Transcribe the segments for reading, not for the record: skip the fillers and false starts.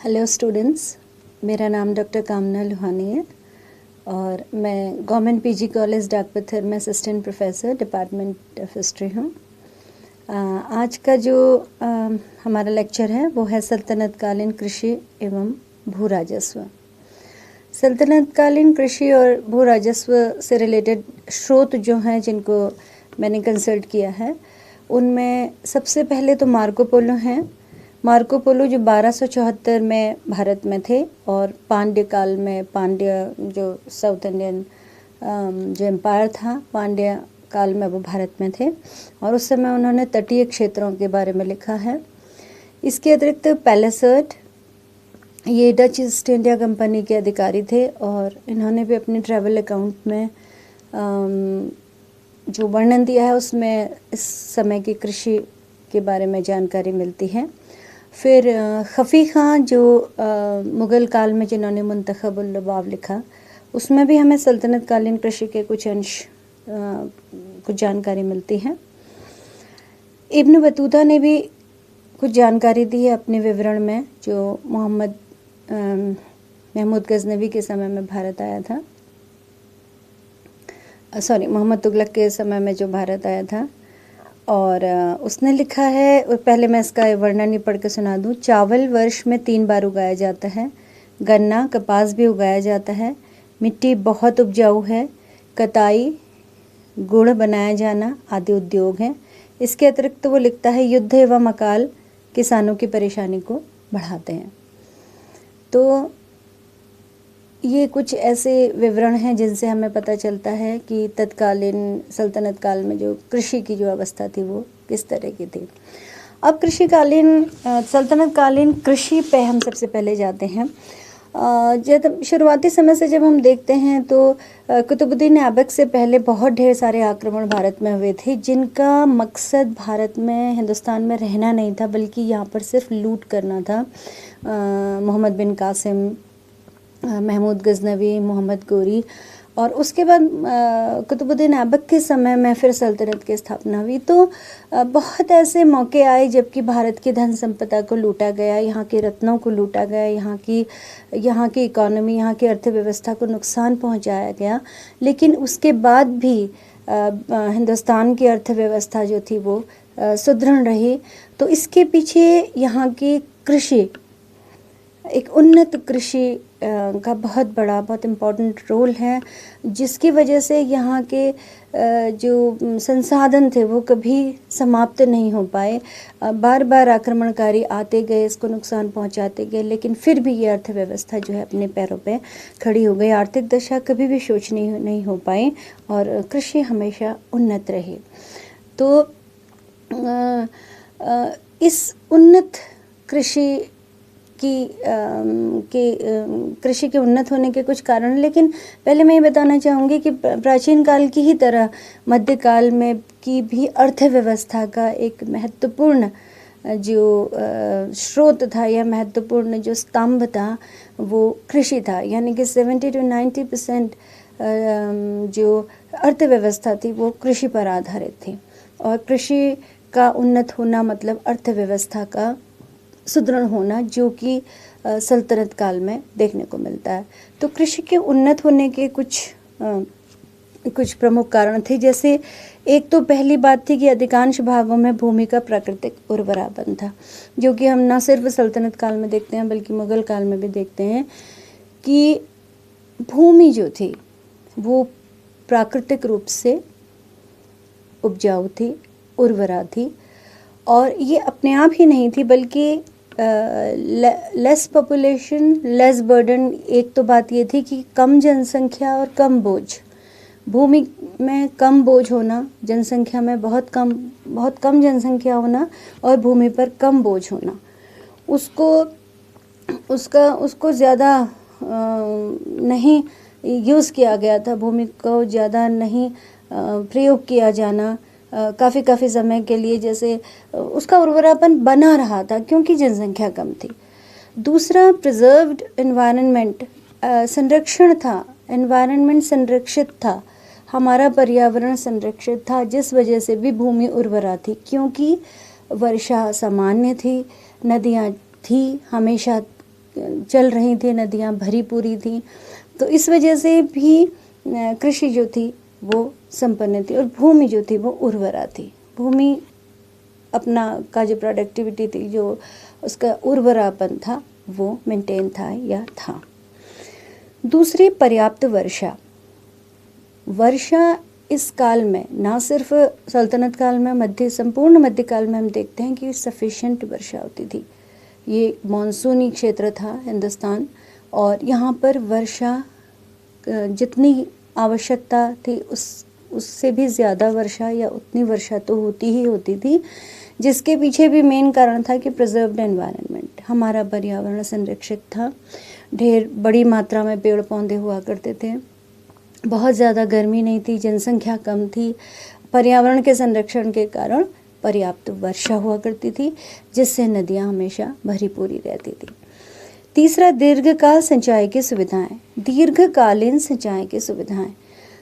Hello students, मेरा नाम doctor कामना लुहानी है और मैं गवर्नमेंट पीजी कॉलेज डाकपत्थर में assistant professor department of history हूँ। आज का जो हमारा लेक्चर है वो है सल्तनत कालीन कृषि एवं भू राजस्व। सल्तनत कालीन कृषि और भू राजस्व से रिलेटेड स्रोत जो हैं जिनको मैंने कंसल्ट किया है उनमें सबसे पहले तो मार्को पोलो हैं। मार्को पोलो जो 1274 में भारत में थे और पांड्य काल में पांड्य जो साउथ इंडियन जो एम्पायर था पांड्य काल में वो भारत में थे और उस समय उन्होंने तटीय क्षेत्रों के बारे में लिखा है। इसके अतिरिक्त पैलेसर्ट ये डच ईस्ट इंडिया कंपनी के अधिकारी थे और इन्होंने भी अपने ट्रैवल अकाउंट में जो वर्णन दिया है उसमें इस समय की कृषि के बारे में जानकारी मिलती है। फिर खफ़ी खां जो मुग़ल काल में जिन्होंने मुंतखबुल लुबाब लिखा उसमें भी हमें सल्तनत कालीन कृषि के कुछ अंश कुछ जानकारी मिलती है। इब्न बतूता ने भी कुछ जानकारी दी है अपने विवरण में जो महमूद गजनवी के समय में भारत आया था, मोहम्मद तुगलक के समय में जो भारत आया था और उसने लिखा है, पहले मैं इसका वर्णन ही पढ़ के सुना दूँ। चावल वर्ष में 3 बार उगाया जाता है, गन्ना कपास भी उगाया जाता है, मिट्टी बहुत उपजाऊ है, कताई गुड़ बनाया जाना आदि उद्योग हैं। इसके अतिरिक्त वो लिखता है युद्ध एवं अकाल किसानों की परेशानी को बढ़ाते हैं। तो ये कुछ ऐसे विवरण हैं जिनसे हमें पता चलता है कि तत्कालीन सल्तनत काल में जो कृषि की जो अवस्था थी वो किस तरह की थी। अब सल्तनत कालीन कृषि पे हम सबसे पहले जाते हैं। जब शुरुआती समय से जब हम देखते हैं तो कुतुबुद्दीन ऐबक से पहले बहुत ढेर सारे आक्रमण भारत में हुए थे जिनका मकसद भारत में हिंदुस्तान में रहना नहीं था बल्कि यहाँ पर सिर्फ लूट करना था। मोहम्मद बिन कासिम, महमूद गजनवी, मोहम्मद गोरी और उसके बाद कुतुबुद्दीन ऐबक के समय में फिर सल्तनत की स्थापना हुई। तो बहुत ऐसे मौके आए जबकि भारत की धन संपदा को लूटा गया, यहाँ के रत्नों को लूटा गया, यहाँ की इकोनॉमी, यहाँ की अर्थव्यवस्था को नुकसान पहुँचाया गया। लेकिन उसके बाद भी हिंदुस्तान की अर्थव्यवस्था जो थी वो सुदृढ़ रही। तो इसके पीछे यहाँ की कृषि, एक उन्नत कृषि का बहुत इम्पोर्टेंट रोल है जिसकी वजह से यहाँ के जो संसाधन थे वो कभी समाप्त नहीं हो पाए। बार बार आक्रमणकारी आते गए, इसको नुकसान पहुँचाते गए, लेकिन फिर भी ये अर्थव्यवस्था जो है अपने पैरों पे खड़ी हो गई। आर्थिक दशा कभी भी शोचनीय नहीं हो पाई और कृषि हमेशा उन्नत रही। तो इस उन्नत कृषि कृषि के उन्नत होने के कुछ कारण, लेकिन पहले मैं ये बताना चाहूँगी कि प्राचीन काल की ही तरह मध्यकाल में की भी अर्थव्यवस्था का एक महत्वपूर्ण जो स्रोत था या महत्वपूर्ण जो स्तंभ था वो कृषि था। यानी कि 70 to 90% जो अर्थव्यवस्था थी वो कृषि पर आधारित थी और कृषि का उन्नत होना मतलब अर्थव्यवस्था का सुदृढ़ होना जो कि सल्तनत काल में देखने को मिलता है। तो कृषि के उन्नत होने के कुछ प्रमुख कारण थे। जैसे एक तो पहली बात थी कि अधिकांश भागों में भूमि का प्राकृतिक उर्वरापन था, जो कि हम न सिर्फ सल्तनत काल में देखते हैं बल्कि मुग़ल काल में भी देखते हैं कि भूमि जो थी वो प्राकृतिक रूप से उपजाऊ थी, उर्वरा थी और ये अपने आप ही नहीं थी बल्कि लेस पॉपुलेशन लेस बर्डन। एक तो बात ये थी कि कम जनसंख्या और कम बोझ, भूमि में कम बोझ होना, जनसंख्या में बहुत कम जनसंख्या होना और भूमि पर कम बोझ होना, उसको ज़्यादा नहीं यूज़ किया गया था, भूमि को ज़्यादा नहीं प्रयोग किया जाना काफ़ी समय के लिए, जैसे उसका उर्वरापन बना रहा था क्योंकि जनसंख्या कम थी। दूसरा प्रिजर्व्ड एनवायरनमेंट, संरक्षण था, एनवायरनमेंट संरक्षित था, हमारा पर्यावरण संरक्षित था जिस वजह से भी भूमि उर्वरा थी क्योंकि वर्षा सामान्य थी, नदियाँ थी, हमेशा चल रही थी, नदियाँ भरी पूरी थी, तो इस वजह से भी कृषि जो थी वो संपन्न थी और भूमि जो थी वो उर्वरा थी। भूमि अपना का जो प्रोडक्टिविटी थी, जो उसका उर्वरापन था वो मेंटेन था या था। दूसरी, पर्याप्त वर्षा। वर्षा इस काल में, ना सिर्फ सल्तनत काल में, संपूर्ण मध्यकाल में हम देखते हैं कि सफिशिएंट वर्षा होती थी। ये मॉनसूनी क्षेत्र था हिंदुस्तान, और यहाँ पर वर्षा जितनी आवश्यकता थी उससे भी ज़्यादा वर्षा या उतनी वर्षा तो होती ही होती थी, जिसके पीछे भी मेन कारण था कि प्रिजर्व्ड एनवायरनमेंट, हमारा पर्यावरण संरक्षित था। ढेर बड़ी मात्रा में पेड़ पौधे हुआ करते थे, बहुत ज़्यादा गर्मी नहीं थी, जनसंख्या कम थी, पर्यावरण के संरक्षण के कारण पर्याप्त वर्षा हुआ करती थी, जिससे नदियाँ हमेशा भरी पूरी रहती थी। तीसरा, दीर्घकाल सिंचाई की सुविधाएं। दीर्घकालीन सिंचाई की सुविधाएं,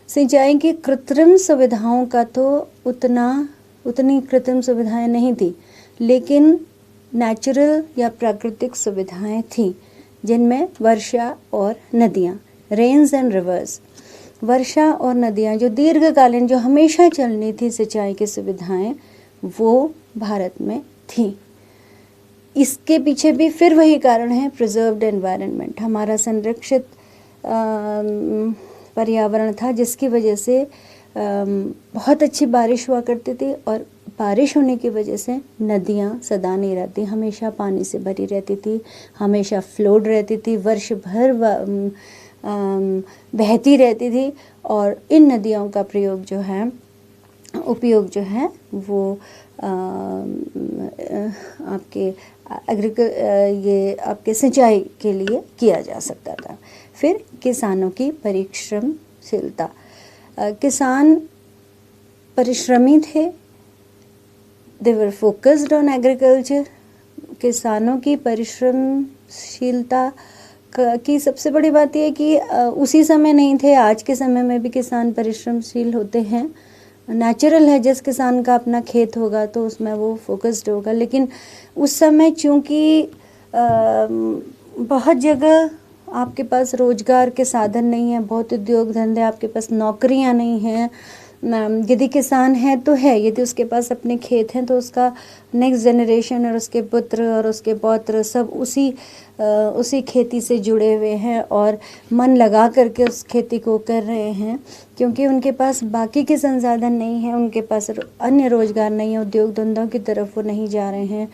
सिंचाई की कृत्रिम सुविधाओं का तो उतनी कृत्रिम सुविधाएं नहीं थी, लेकिन नेचुरल या प्राकृतिक सुविधाएं थी, जिनमें वर्षा और नदियाँ, रेन्स एंड रिवर्स, वर्षा और नदियाँ जो दीर्घकालीन, जो हमेशा चलनी थी सिंचाई की सुविधाएं, वो भारत में थी। इसके पीछे भी फिर वही कारण है, प्रिजर्व्ड एनवायरनमेंट, हमारा संरक्षित पर्यावरण था, जिसकी वजह से बहुत अच्छी बारिश हुआ करती थी, और बारिश होने की वजह से नदियाँ सदा नहीं रहती, हमेशा पानी से भरी रहती थी, हमेशा फ्लोड रहती थी, वर्ष भर बहती रहती थी। और इन नदियों का प्रयोग जो है, उपयोग जो है वो आपके सिंचाई के लिए किया जा सकता था। फिर किसानों की परिश्रमशीलता, किसान परिश्रमी थे, दे वर फोकस्ड ऑन एग्रीकल्चर। किसानों की परिश्रमशीलता की सबसे बड़ी बात यह है कि उसी समय नहीं थे, आज के समय में भी किसान परिश्रमशील होते हैं। नेचुरल है, जिस किसान का अपना खेत होगा तो उसमें वो फोकस्ड होगा, लेकिन उस समय चूँकि बहुत जगह आपके पास रोजगार के साधन नहीं है, बहुत उद्योग धंधे, आपके पास नौकरियां नहीं हैं। यदि किसान है तो है, यदि उसके पास अपने खेत हैं तो उसका नेक्स्ट जनरेशन और उसके पुत्र और उसके पौत्र सब उसी खेती से जुड़े हुए हैं और मन लगा करके उस खेती को कर रहे हैं, क्योंकि उनके पास बाकी के संसाधन नहीं हैं, उनके पास अन्य रोजगार नहीं है, उद्योग धंधों की तरफ वो नहीं जा रहे हैं,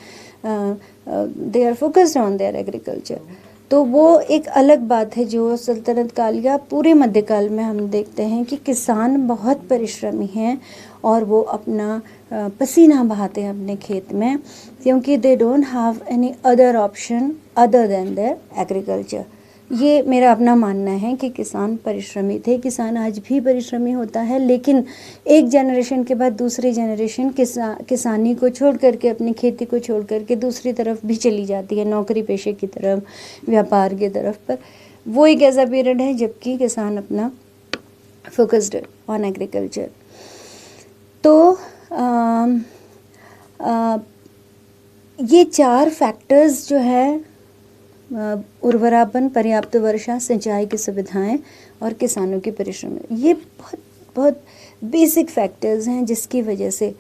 they are focused on their agriculture. तो वो एक अलग बात है जो सल्तनत काल या पूरे मध्यकाल में हम देखते हैं कि किसान बहुत परिश्रमी हैं और वो अपना पसीना बहाते हैं अपने खेत में, क्योंकि they don't have any other option other than their agriculture. ये मेरा अपना मानना है कि किसान परिश्रमी थे। किसान आज भी परिश्रमी होता है, लेकिन एक जनरेशन के बाद दूसरी जनरेशन किसानी को छोड़ करके, अपनी खेती को छोड़ करके दूसरी तरफ भी चली जाती है, नौकरी पेशे की तरफ, व्यापार की तरफ। पर वो एक ऐसा पीरियड है जबकि किसान अपना फोकस्ड ऑन एग्रीकल्चर। तो ये चार फैक्टर्स जो है, उर्वरापन, पर्याप्त वर्षा, सिंचाई की सुविधाएं और किसानों की परिश्रम, ये बहुत बहुत बेसिक फैक्टर्स हैं जिसकी वजह से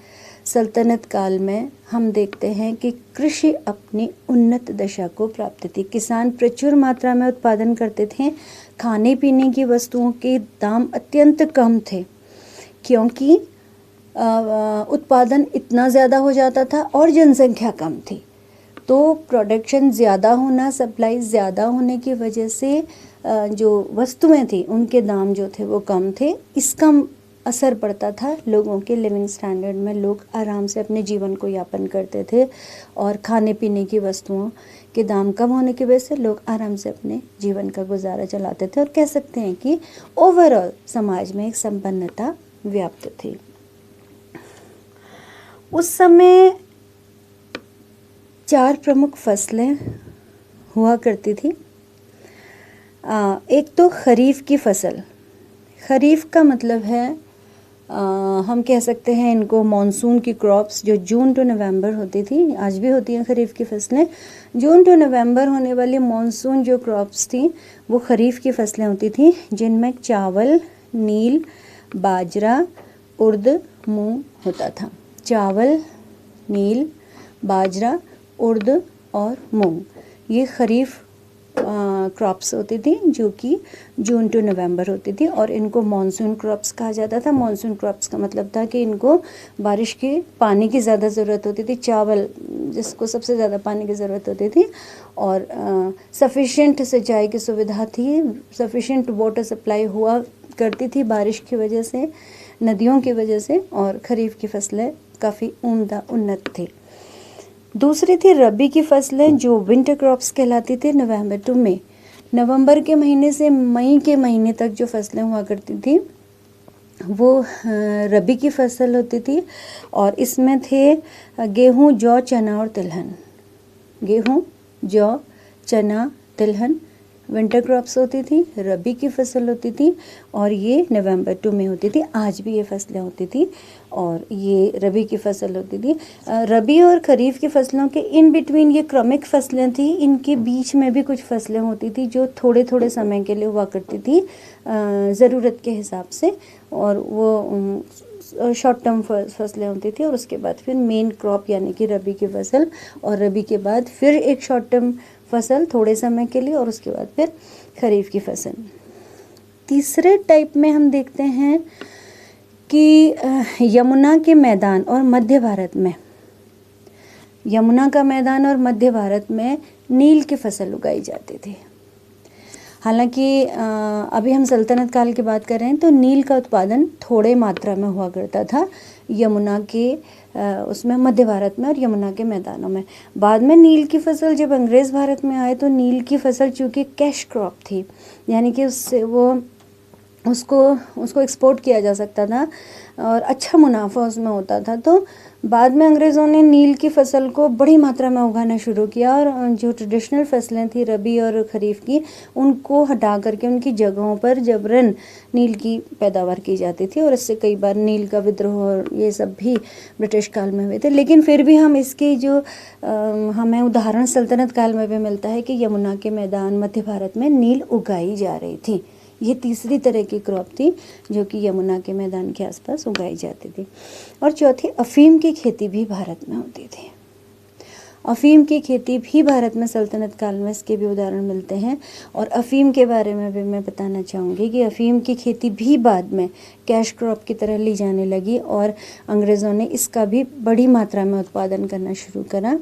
सल्तनत काल में हम देखते हैं कि कृषि अपनी उन्नत दशा को प्राप्त थी। किसान प्रचुर मात्रा में उत्पादन करते थे, खाने पीने की वस्तुओं के दाम अत्यंत कम थे, क्योंकि उत्पादन इतना ज़्यादा हो जाता था और जनसंख्या कम थी। तो प्रोडक्शन ज़्यादा होना, सप्लाई ज़्यादा होने की वजह से जो वस्तुएं थी उनके दाम जो थे वो कम थे। इसका असर पड़ता था लोगों के लिविंग स्टैंडर्ड में, लोग आराम से अपने जीवन को यापन करते थे और खाने पीने की वस्तुओं के दाम कम होने की वजह से लोग आराम से अपने जीवन का गुजारा चलाते थे, और कह सकते हैं कि ओवरऑल समाज में एक संपन्नता व्याप्त थी। उस समय 4 प्रमुख फसलें हुआ करती थी। एक तो खरीफ की फसल। खरीफ का मतलब है हम कह सकते हैं इनको मॉनसून की क्रॉप्स, जो जून टू नवंबर होती थी, आज भी होती हैं खरीफ की फसलें। जून टू नवंबर होने वाली मॉनसून जो क्रॉप्स थी वो खरीफ की फसलें होती थी, जिनमें चावल, नील, बाजरा, उर्द, मूंग होता था। चावल, नील, बाजरा, उर्द और मूंग, ये खरीफ क्रॉप्स होती थी जो कि जून टू नवंबर होती थी, और इनको मॉनसून क्रॉप्स कहा जाता था। मॉनसून क्रॉप्स का मतलब था कि इनको बारिश के पानी की ज़्यादा ज़रूरत होती थी। चावल जिसको सबसे ज़्यादा पानी की ज़रूरत होती थी, और सफिशेंट सिंचाई की सुविधा थी, सफिशेंट वाटर सप्लाई हुआ करती थी बारिश की वजह से, नदियों की वजह से, और खरीफ की फसलें काफ़ी उम्दा उन्नत थी। दूसरी थी रबी की फसलें जो विंटर क्रॉप्स कहलाती थी। नवंबर टू मई, नवंबर के महीने से मई के महीने तक जो फसलें हुआ करती थी वो रबी की फसल होती थी, और इसमें थे गेहूँ, जौ, चना और तिलहन। गेहूँ, जौ, चना, तिलहन विंटर क्रॉप्स होती थी, रबी की फसल होती थी, और ये नवंबर टू में होती थी। आज भी ये फसलें होती थी और ये रबी की फसल होती थी। रबी और खरीफ की फसलों के इन बिटवीन ये क्रमिक फसलें थी। इनके बीच में भी कुछ फसलें होती थी जो थोड़े थोड़े समय के लिए हुआ करती थी ज़रूरत के हिसाब से, और वो शॉर्ट टर्म फसलें होती थी, और उसके बाद फिर मेन क्रॉप यानी कि रबी की फसल, और रबी के बाद फिर एक शॉर्ट टर्म फसल थोड़े समय के लिए, और उसके बाद फिर खरीफ की फसल। तीसरे टाइप में हम देखते हैं कि यमुना के मैदान और मध्य भारत में, यमुना का मैदान और मध्य भारत में नील की फसल उगाई जाती थी। हालांकि अभी हम सल्तनत काल की बात कर रहे हैं तो नील का उत्पादन थोड़े मात्रा में हुआ करता था यमुना के उसमें, मध्य भारत में और यमुना के मैदानों में। बाद में नील की फसल जब अंग्रेज़ भारत में आए तो नील की फसल चूँकि कैश क्रॉप थी, यानी कि उससे उसको एक्सपोर्ट किया जा सकता था और अच्छा मुनाफा उसमें होता था, तो बाद में अंग्रेज़ों ने नील की फसल को बड़ी मात्रा में उगाना शुरू किया, और जो ट्रेडिशनल फसलें थी रबी और खरीफ की, उनको हटा करके उनकी जगहों पर जबरन नील की पैदावार की जाती थी, और इससे कई बार नील का विद्रोह और ये सब भी ब्रिटिश काल में हुए थे। लेकिन फिर भी हम इसकी जो हमें उदाहरण सल्तनत काल में भी मिलता है कि यमुना के मैदान मध्य भारत में नील उगाई जा रही थी। ये तीसरी तरह की क्रॉप थी जो कि यमुना के मैदान के आसपास उगाई जाती थी। और चौथी, अफीम की खेती भी भारत में होती थी। अफ़ीम की खेती भी भारत में सल्तनत काल में इसके भी उदाहरण मिलते हैं, और अफ़ीम के बारे में भी मैं बताना चाहूँगी कि अफ़ीम की खेती भी बाद में कैश क्रॉप की तरह ली जाने लगी, और अंग्रेज़ों ने इसका भी बड़ी मात्रा में उत्पादन करना शुरू करा,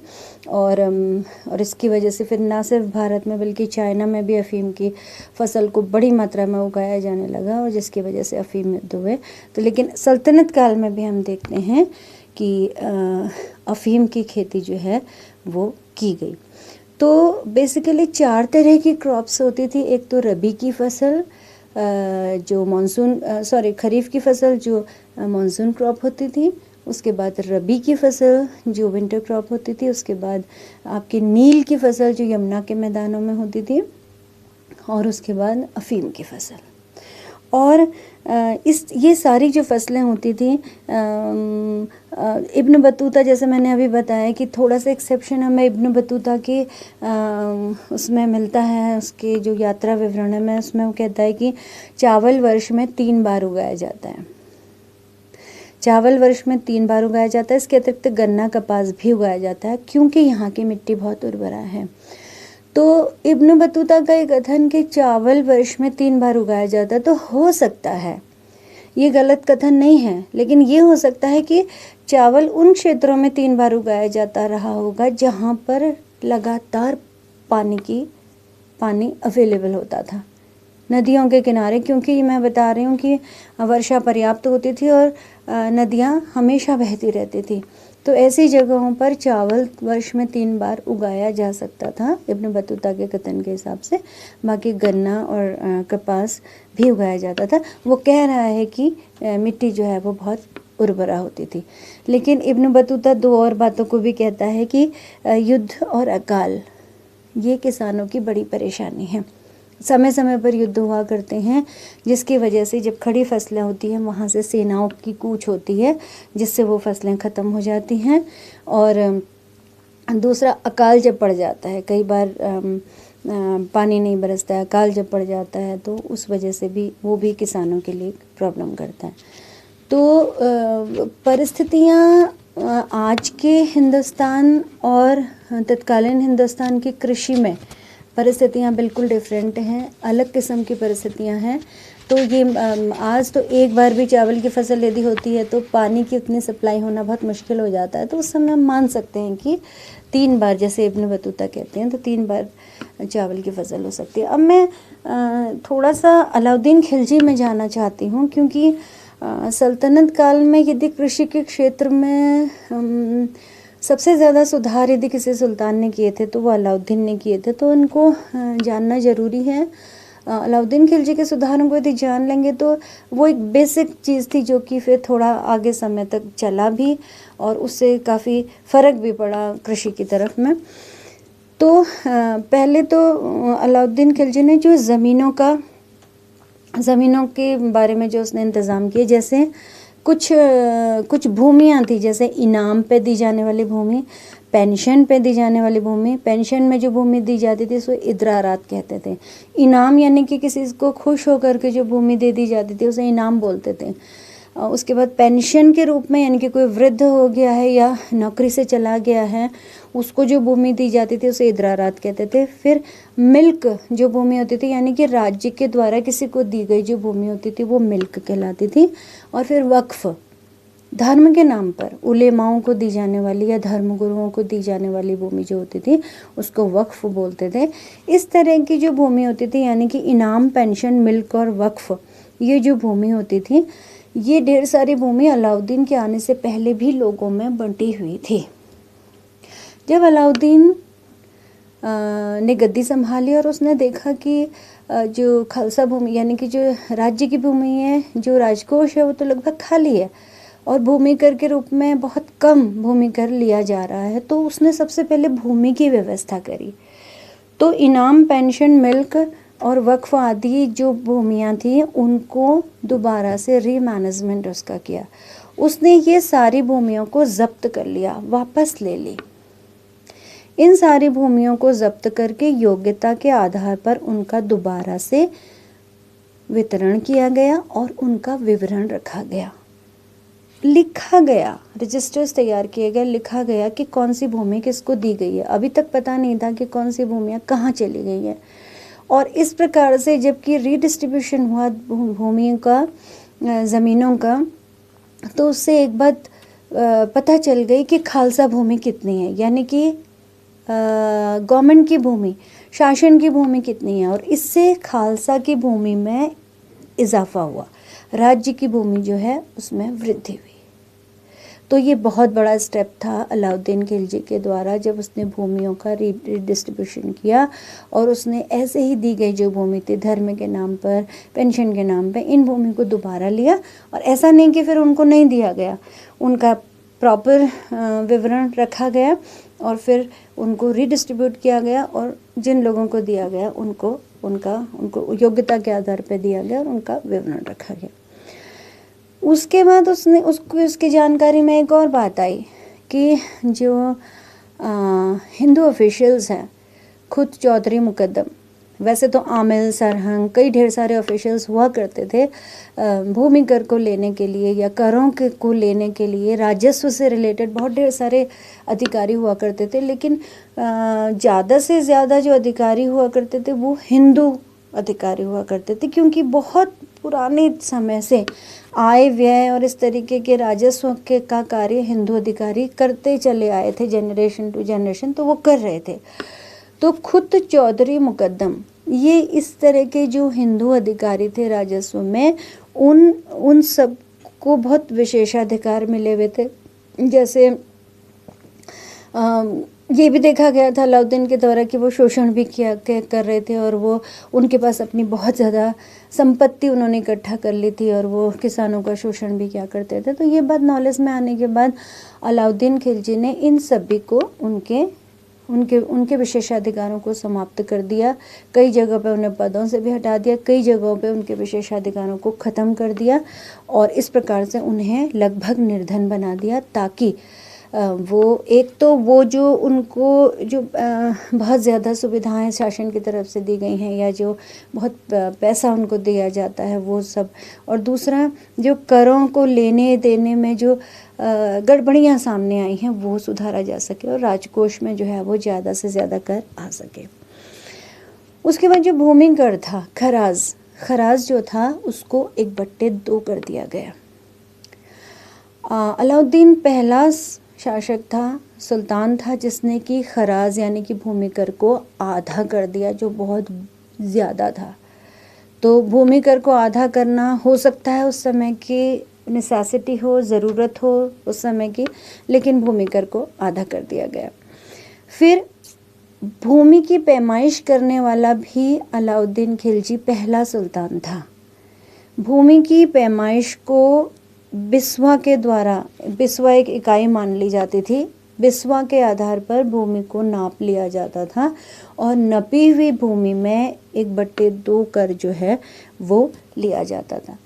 और इसकी वजह से फिर ना सिर्फ भारत में बल्कि चाइना में भी अफ़ीम की फसल को बड़ी मात्रा में उगाया जाने लगा, और जिसकी वजह से अफ़ीम युद्ध हुए। तो लेकिन सल्तनत काल में भी हम देखते हैं कि अफ़ीम की खेती जो है वो की गई। तो बेसिकली 4 तरह की क्रॉप्स होती थी। एक तो रबी की फसल जो खरीफ की फसल जो मानसून क्रॉप होती थी, उसके बाद रबी की फसल जो विंटर क्रॉप होती थी, उसके बाद आपकी नील की फसल जो यमुना के मैदानों में होती थी, और उसके बाद अफ़ीम की फसल। और ये सारी जो फसलें होती थी, इब्न बतूता, जैसे मैंने अभी बताया कि थोड़ा सा एक्सेप्शन हमें इब्न बतूता के उसमें मिलता है, उसके जो यात्रा विवरण है में, उसमें वो कहता है कि चावल वर्ष में 3 बार उगाया जाता है। चावल वर्ष में 3 बार उगाया जाता है। इसके अतिरिक्त गन्ना, कपास भी उगाया जाता है क्योंकि यहाँ की मिट्टी बहुत उर्वरा है। तो इब्न बतूता का ये कथन कि चावल वर्ष में 3 बार उगाया जाता है, तो हो सकता है, ये गलत कथन नहीं है, लेकिन ये हो सकता है कि चावल उन क्षेत्रों में 3 बार उगाया जाता रहा होगा जहाँ पर लगातार पानी अवेलेबल होता था नदियों के किनारे, क्योंकि मैं बता रही हूँ कि वर्षा पर्याप्त होती थी और नदियाँ हमेशा बहती रहती थी। तो ऐसी जगहों पर चावल वर्ष में 3 बार उगाया जा सकता था इब्न बतूता के कथन के हिसाब से। बाकी गन्ना और कपास भी उगाया जाता था। वो कह रहा है कि मिट्टी जो है वो बहुत उर्वरा होती थी। लेकिन इब्न बतूता 2 और बातों को भी कहता है कि युद्ध और अकाल ये किसानों की बड़ी परेशानी है। समय समय पर युद्ध हुआ करते हैं, जिसकी वजह से जब खड़ी फसलें होती हैं वहाँ से सेनाओं की कूच होती है, जिससे वो फसलें ख़त्म हो जाती हैं। और दूसरा, अकाल जब पड़ जाता है, कई बार पानी नहीं बरसता है, अकाल जब पड़ जाता है तो उस वजह से भी वो भी किसानों के लिए प्रॉब्लम करता है। तो परिस्थितियाँ आज के हिंदुस्तान और तत्कालीन हिंदुस्तान की कृषि में परिस्थितियाँ बिल्कुल डिफरेंट हैं, अलग किस्म की परिस्थितियाँ हैं। तो ये आज तो एक बार भी चावल की फसल यदि होती है तो पानी की उतनी सप्लाई होना बहुत मुश्किल हो जाता है। तो उस समय हम मान सकते हैं कि 3 बार, जैसे इब्न बतूता कहते हैं, तो 3 बार चावल की फसल हो सकती है। अब मैं थोड़ा सा अलाउद्दीन खिलजी में जाना चाहती हूँ, क्योंकि सल्तनत काल में यदि कृषि के क्षेत्र में सबसे ज़्यादा सुधार यदि किसी सुल्तान ने किए थे तो वो अलाउद्दीन ने किए थे, तो उनको जानना ज़रूरी है। अलाउद्दीन खिलजी के सुधारों को यदि जान लेंगे तो वो एक बेसिक चीज़ थी जो कि फिर थोड़ा आगे समय तक चला भी और उससे काफ़ी फ़र्क भी पड़ा कृषि की तरफ में। तो पहले तो अलाउद्दीन खिलजी ने जो ज़मीनों के बारे में जो उसने इंतज़ाम किए, जैसे कुछ भूमियाँ थी, जैसे इनाम पे दी जाने वाली भूमि, पेंशन पे दी जाने वाली भूमि। पेंशन में जो भूमि दी जाती थी उसको इदरारात कहते थे। इनाम यानी कि किसी को खुश होकर के जो भूमि दे दी जाती थी उसे इनाम बोलते थे। उसके बाद पेंशन के रूप में, यानी कि कोई वृद्ध हो गया है या नौकरी से चला गया है, उसको जो भूमि दी जाती थी उसे इदरारात कहते थे। फिर मिल्क जो भूमि होती थी, यानी कि राज्य के द्वारा किसी को दी गई जो भूमि होती थी वो मिल्क कहलाती थी। और फिर वक्फ, धर्म के नाम पर उलेमाओं को दी जाने वाली या धर्मगुरुओं को दी जाने वाली भूमि जो होती थी उसको वक्फ बोलते थे। इस तरह की जो भूमि होती थी, यानी कि इनाम, पेंशन, मिल्क और वक्फ, ये जो भूमि होती थी, ये ढेर सारी भूमि अलाउद्दीन के आने से पहले भी लोगों में बंटी हुई थी। जब अलाउद्दीन ने गद्दी संभाली और उसने देखा कि जो खालसा भूमि, यानी कि जो राज्य की भूमि है, जो राजकोष है, वो तो लगभग खाली है और भूमि कर के रूप में बहुत कम भूमि कर लिया जा रहा है, तो उसने सबसे पहले भूमि की व्यवस्था करी। तो इनाम, पेंशन, मिल्क और वक्फ आदि जो भूमियाँ थी उनको दोबारा से रीमैनेजमेंट उसका किया। उसने ये सारी भूमियों को जब्त कर लिया, वापस ले ली। इन सारी भूमियों को जब्त करके योग्यता के आधार पर उनका दोबारा से वितरण किया गया और उनका विवरण रखा गया, लिखा गया, रजिस्टर्स तैयार किए गए, लिखा गया कि कौन सी भूमि किसको दी गई है। अभी तक पता नहीं था कि कौन सी भूमियाँ कहाँ चली गई हैं। और इस प्रकार से जबकि रीडिस्ट्रीब्यूशन हुआ भूमियों का, ज़मीनों का, तो उससे एक बात पता चल गई कि खालसा भूमि कितनी है, यानी कि गवर्नमेंट की भूमि, शासन की भूमि कितनी है। और इससे खालसा की भूमि में इजाफा हुआ, राज्य की भूमि जो है उसमें वृद्धि हुई। तो ये बहुत बड़ा स्टेप था अलाउद्दीन खिलजी के द्वारा, जब उसने भूमियों का रीडिस्ट्रीब्यूशन किया और उसने ऐसे ही दी गई जो भूमि थी धर्म के नाम पर, पेंशन के नाम पर, इन भूमि को दोबारा लिया। और ऐसा नहीं कि फिर उनको नहीं दिया गया, उनका प्रॉपर विवरण रखा गया और फिर उनको रीडिस्ट्रीब्यूट किया गया और जिन लोगों को दिया गया उनको योग्यता के आधार पर दिया गया और उनका विवरण रखा गया। उसके बाद उसकी जानकारी में एक और बात आई कि जो हिंदू ऑफिशियल्स हैं, खुद चौधरी मुकद्दम, वैसे तो आमिल, सरहंग, कई ढेर सारे ऑफिशियल्स हुआ करते थे भूमि कर को लेने के लिए या करों को लेने के लिए, राजस्व से रिलेटेड बहुत ढेर सारे अधिकारी हुआ करते थे। लेकिन ज़्यादा से ज़्यादा जो अधिकारी हुआ करते थे वो हिंदू अधिकारी हुआ करते थे, क्योंकि बहुत पुराने समय से आय व्यय और इस तरीके के राजस्व का कार्य हिंदू अधिकारी करते चले आए थे, जनरेशन टू जनरेशन, तो वो कर रहे थे। तो खुद चौधरी मुकद्दम ये इस तरह के जो हिंदू अधिकारी थे राजस्व में, उन सब को बहुत विशेषाधिकार मिले हुए थे। जैसे ये भी देखा गया था अलाउद्दीन के द्वारा कि वो शोषण भी कर रहे थे और वो उनके पास अपनी बहुत ज़्यादा संपत्ति उन्होंने इकट्ठा कर ली थी और वो किसानों का शोषण भी किया करते थे। तो ये बात नॉलेज में आने के बाद अलाउद्दीन खिलजी ने इन सभी को उनके उनके उनके विशेषाधिकारों को समाप्त कर दिया। कई जगह पे उन्हें पदों से भी हटा दिया, कई जगहों पे उनके विशेषाधिकारों को ख़त्म कर दिया और इस प्रकार से उन्हें लगभग निर्धन बना दिया, ताकि वो एक तो वो जो उनको जो बहुत ज़्यादा सुविधाएं शासन की तरफ से दी गई हैं या जो बहुत पैसा उनको दिया जाता है वो सब, और दूसरा जो करों को लेने देने में जो गड़बड़ियाँ सामने आई हैं वो सुधारा जा सके और राजकोष में जो है वो ज़्यादा से ज़्यादा कर आ सके। उसके बाद जो भूमि कर था, खराज जो था उसको 1/2 कर दिया गया। अलाउद्दीन पहला शासक था, सुल्तान था, जिसने कि खराज यानी कि भूमि कर को आधा कर दिया, जो बहुत ज़्यादा था। तो भूमि कर को आधा करना हो सकता है उस समय की नेसेसिटी हो, ज़रूरत हो उस समय की, लेकिन भूमि कर को आधा कर दिया गया। फिर भूमि की पैमाइश करने वाला भी अलाउद्दीन खिलजी पहला सुल्तान था। भूमि की पैमाइश को बिस्वा के द्वारा, बिस्वा एक इकाई मान ली जाती थी, बिस्वा के आधार पर भूमि को नाप लिया जाता था और नपी हुई भूमि में 1/2 कर जो है वो लिया जाता था।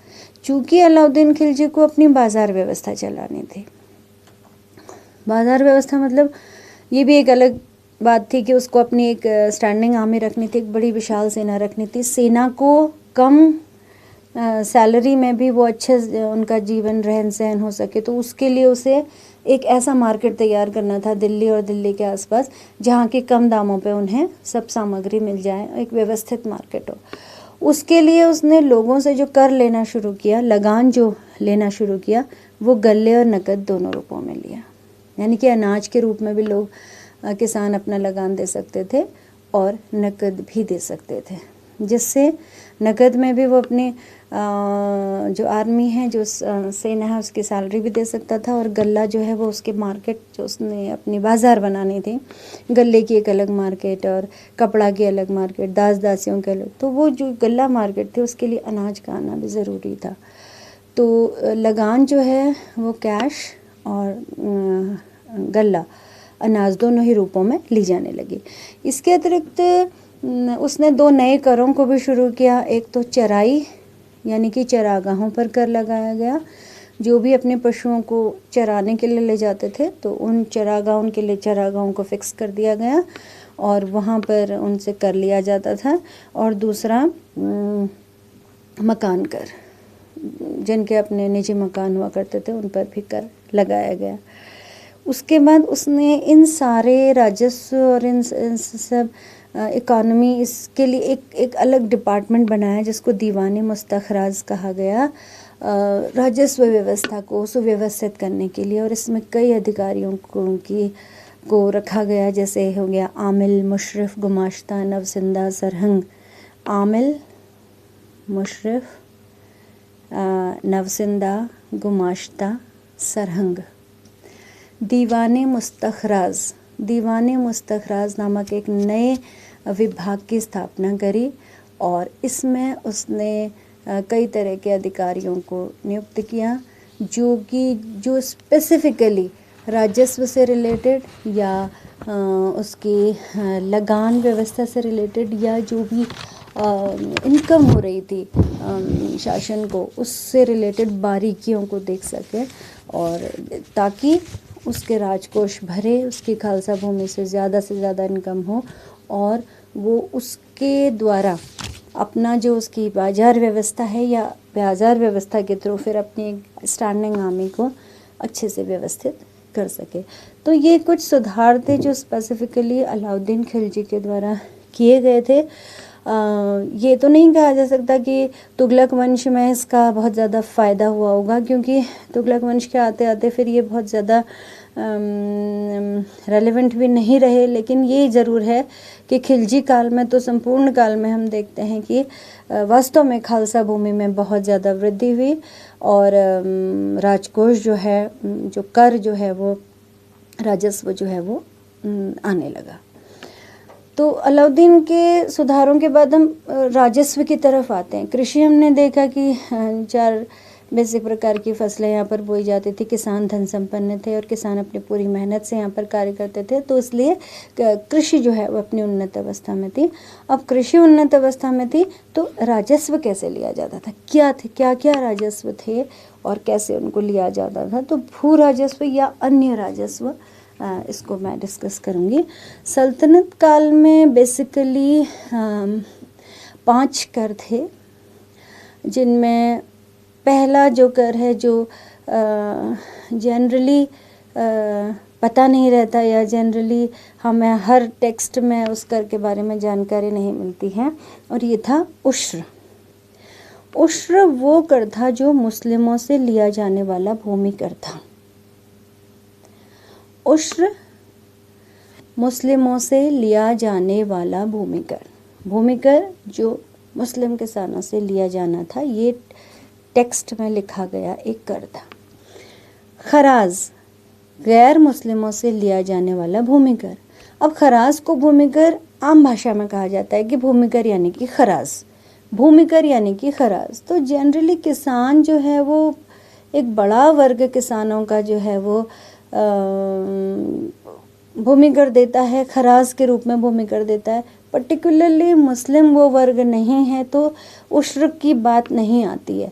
चूँकि अलाउद्दीन खिलजी को अपनी बाज़ार व्यवस्था चलानी थी, बाज़ार व्यवस्था मतलब ये भी एक अलग बात थी कि उसको अपनी एक स्टैंडिंग आर्मी रखनी थी, एक बड़ी विशाल सेना रखनी थी। सेना को कम सैलरी में भी वो अच्छे उनका जीवन रहन सहन हो सके, तो उसके लिए उसे एक ऐसा मार्केट तैयार करना था दिल्ली और दिल्ली के आसपास, जहाँ के कम दामों पे उन्हें सब सामग्री मिल जाए, एक व्यवस्थित मार्केट हो। उसके लिए उसने लोगों से जो कर लेना शुरू किया, लगान जो लेना शुरू किया, वो गल्ले और नकद दोनों रूपों में लिया। यानी कि अनाज के रूप में भी लोग किसान अपना लगान दे सकते थे और नकद भी दे सकते थे, जिससे नकद में भी वो अपनी जो आर्मी है, जो सेना है, उसकी सैलरी भी दे सकता था, और गल्ला जो है वो उसके मार्केट, जो उसने अपनी बाज़ार बनानी थी, गल्ले की एक अलग मार्केट और कपड़ा की अलग मार्केट, दास दासियों के अलग, तो वो जो गल्ला मार्केट थी उसके लिए अनाज का आना भी ज़रूरी था। तो लगान जो है वो कैश और गल्ला, अनाज दोनों ही रूपों में ली जाने लगी। इसके अतिरिक्त उसने 2 नए करों को भी शुरू किया। एक तो चराई यानी कि चरागाहों पर कर लगाया गया। जो भी अपने पशुओं को चराने के लिए ले जाते थे तो उन चरागाहों के लिए चरागाहों को फिक्स कर दिया गया और वहाँ पर उनसे कर लिया जाता था। और दूसरा मकान कर, जिनके अपने निजी मकान हुआ करते थे उन पर भी कर लगाया गया। उसके बाद उसने इन सारे राजस्व और इन सब इकॉनमी, इसके लिए एक अलग डिपार्टमेंट बनाया जिसको दीवानी मुस्तखराज कहा गया, राजस्व व्यवस्था को सुव्यवस्थित करने के लिए। और इसमें कई अधिकारियों को रखा गया, जैसे हो गया आमिल, मुशर्रिफ, गुमाश्ता, नवसिंदा, सरहंग। आमिल, मुशर्रिफ, नवसिंदा, गुमाश्ता, सरहंग। दीवाने मुस्तखराज नामक एक नए विभाग की स्थापना करी और इसमें उसने कई तरह के अधिकारियों को नियुक्त किया, जो स्पेसिफिकली राजस्व से रिलेटेड या उसकी लगान व्यवस्था से रिलेटेड या जो भी इनकम हो रही थी शासन को, उससे रिलेटेड बारीकियों को देख सके और ताकि उसके राजकोष भरे, उसकी खालसा भूमि से ज़्यादा इनकम हो और वो उसके द्वारा अपना जो उसकी बाज़ार व्यवस्था है या बाज़ार व्यवस्था के थ्रू फिर अपनी स्टैंडिंग आर्मी को अच्छे से व्यवस्थित कर सके। तो ये कुछ सुधार थे जो स्पेसिफिकली अलाउद्दीन खिलजी के द्वारा किए गए थे। ये तो नहीं कहा जा सकता कि तुगलक वंश में इसका बहुत ज़्यादा फ़ायदा हुआ होगा, क्योंकि तुगलक वंश के आते आते फिर ये बहुत ज़्यादा रेलेवेंट भी नहीं रहे। लेकिन ये ज़रूर है कि खिलजी काल में, तो संपूर्ण काल में हम देखते हैं कि वास्तव में खालसा भूमि में बहुत ज़्यादा वृद्धि हुई और राजकोष जो है, जो कर जो है वो, राजस्व जो है वो आने लगा। तो अलाउद्दीन के सुधारों के बाद हम राजस्व की तरफ आते हैं। कृषि हमने देखा कि 4 बेसिक प्रकार की फसलें यहाँ पर बोई जाती थी, किसान धन संपन्न थे और किसान अपनी पूरी मेहनत से यहाँ पर कार्य करते थे, तो इसलिए कृषि जो है वो अपनी उन्नत अवस्था में थी। अब कृषि उन्नत अवस्था में थी तो राजस्व कैसे लिया जाता था, क्या थे, क्या क्या राजस्व थे और कैसे उनको लिया जाता था। तो भू राजस्व या अन्य राजस्व, इसको मैं डिस्कस करूँगी। सल्तनत काल में बेसिकली 5 कर थे, जिनमें पहला जो कर है जो जनरली पता नहीं रहता या जनरली हमें हर टेक्स्ट में उस कर के बारे में जानकारी नहीं मिलती है, और ये था उश्र। उश्र वो कर था जो मुस्लिमों से लिया जाने वाला भूमि कर था। उश्र मुस्लिमों से लिया जाने वाला भूमि कर जो मुस्लिम किसानों से लिया जाना था, ये टेक्स्ट में लिखा गया एक कर था। खराज गैर मुस्लिमों से लिया जाने वाला भूमि कर। अब खराज को भूमि कर आम भाषा में कहा जाता है कि भूमि कर यानी कि खराज, भूमि कर यानी कि खराज। तो जनरली किसान जो है वो एक बड़ा वर्ग किसानों का जो है वो भूमि कर देता है, खराज के रूप में भूमि कर देता है। पर्टिकुलरली मुस्लिम वो वर्ग नहीं है तो उश्र की बात नहीं आती है,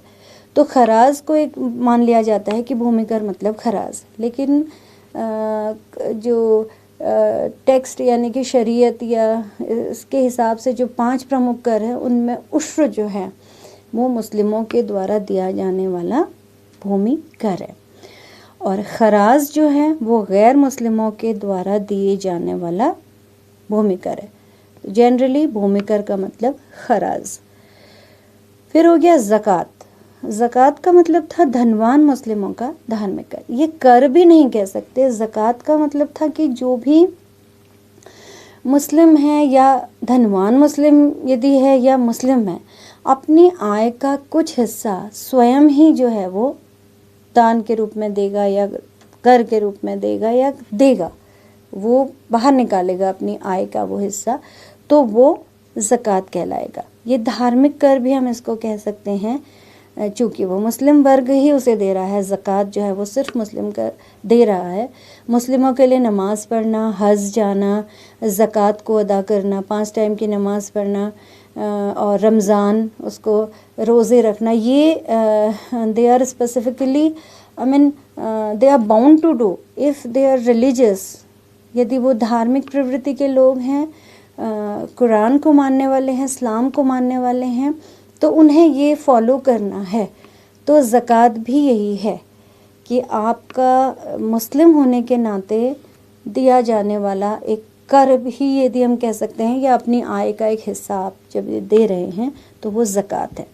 तो खराज को एक मान लिया जाता है कि भूमि कर मतलब खराज। लेकिन जो टेक्स्ट यानी कि शरीयत या इसके हिसाब से जो 5 प्रमुख कर हैं, उनमें उश्र जो है वो मुस्लिमों के द्वारा दिया जाने वाला भूमि कर है, और खराज जो है वो गैर मुस्लिमों के द्वारा दिए जाने वाला भूमि कर है। जनरली भूमि कर का मतलब खराज। फिर हो गया ज़कात। ज़कात का मतलब था धनवान मुस्लिमों का धार्मिक कर। ये कर भी नहीं कह सकते, ज़कात का मतलब था कि जो भी मुस्लिम है या धनवान मुस्लिम यदि है या मुस्लिम है, अपनी आय का कुछ हिस्सा स्वयं ही जो है वो दान के रूप में देगा या कर के रूप में देगा या देगा, वो बाहर निकालेगा अपनी आय का वो हिस्सा, तो वो ज़कात कहलाएगा। ये धार्मिक कर भी हम इसको कह सकते हैं, चूँकि वो मुस्लिम वर्ग ही उसे दे रहा है। ज़कात जो है वो सिर्फ मुस्लिम कर दे रहा है। मुस्लिमों के लिए नमाज़ पढ़ना, हज जाना, ज़कात को अदा करना, 5 टाइम की नमाज़ पढ़ना और रमज़ान उसको रोज़े रखना, ये they are specifically they are bound to do if they are religious. यदि वो धार्मिक प्रवृत्ति के लोग हैं, कुरान को मानने वाले हैं, इस्लाम को मानने वाले हैं, तो उन्हें ये फॉलो करना है। तो ज़कात भी यही है कि आपका मुस्लिम होने के नाते दिया जाने वाला एक कर भी यदि हम कह सकते हैं, या अपनी आय का एक हिस्सा आप जब दे रहे हैं तो वो ज़कात है।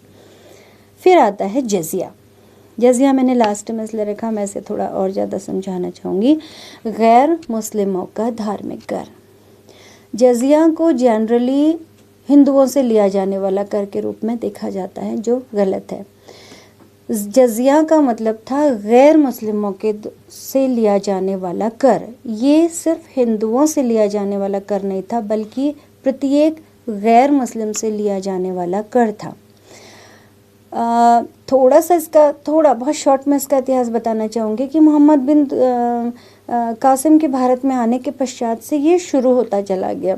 फिर आता है जजिया। जजिया मैंने लास्ट में इसलिए रखा, मैं इसे थोड़ा और ज़्यादा समझाना चाहूँगी। गैर मुस्लिमों का धार्मिक कर। जजिया को जनरली हिंदुओं से लिया जाने वाला कर के रूप में देखा जाता है, जो गलत है। जजिया का मतलब था गैर मुस्लिमों के से लिया जाने वाला कर। ये सिर्फ हिंदुओं से लिया जाने वाला कर नहीं था, बल्कि प्रत्येक गैर मुस्लिम से लिया जाने वाला कर था। थोड़ा सा इसका बहुत शॉर्ट में इसका इतिहास बताना चाहूँगी कि मोहम्मद बिन कासिम के भारत में आने के पश्चात से ये शुरू होता चला गया।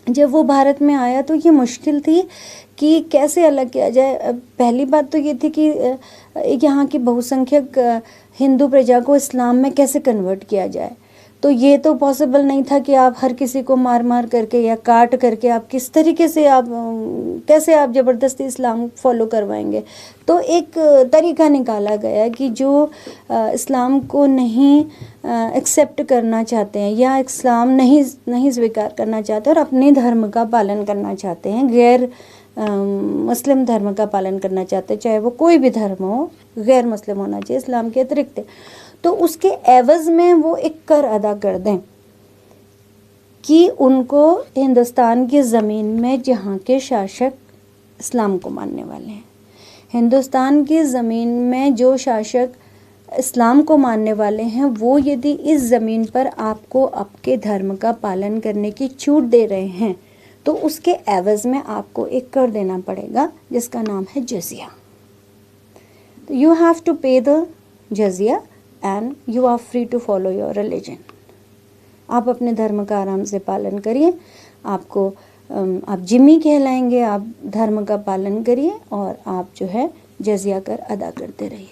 जब वो भारत में आया तो ये मुश्किल थी कि कैसे अलग किया जाए। पहली बात तो ये थी कि यहाँ की बहुसंख्यक हिंदू प्रजा को इस्लाम में कैसे कन्वर्ट किया जाए। तो ये तो पॉसिबल नहीं था कि आप हर किसी को मार मार करके या काट करके आप किस तरीके से कैसे आप ज़बरदस्ती इस्लाम फॉलो करवाएंगे। तो एक तरीका निकाला गया कि जो इस्लाम को नहीं एक्सेप्ट करना चाहते हैं या इस्लाम नहीं स्वीकार करना चाहते और अपने धर्म का पालन करना चाहते हैं, गैर मुस्लिम धर्म का पालन करना चाहते हैं, चाहे वो कोई भी धर्म हो, गैर मुस्लिम होना चाहिए इस्लाम के अतिरिक्त, तो उसके एवज़ में वो एक कर अदा कर दें कि उनको हिंदुस्तान की ज़मीन में जहाँ के शासक इस्लाम को मानने वाले हैं, हिंदुस्तान की ज़मीन में जो शासक इस्लाम को मानने वाले हैं, वो यदि इस ज़मीन पर आपको आपके धर्म का पालन करने की छूट दे रहे हैं, तो उसके एवज़ में आपको एक कर देना पड़ेगा जिसका नाम है जजिया। You have to pay the jizya and you are free to follow your religion. आप अपने धर्म का आराम से पालन करिए, आपको आप जिम्मी कहलाएंगे, आप धर्म का पालन करिए और आप जो है जजिया कर अदा करते रहिए।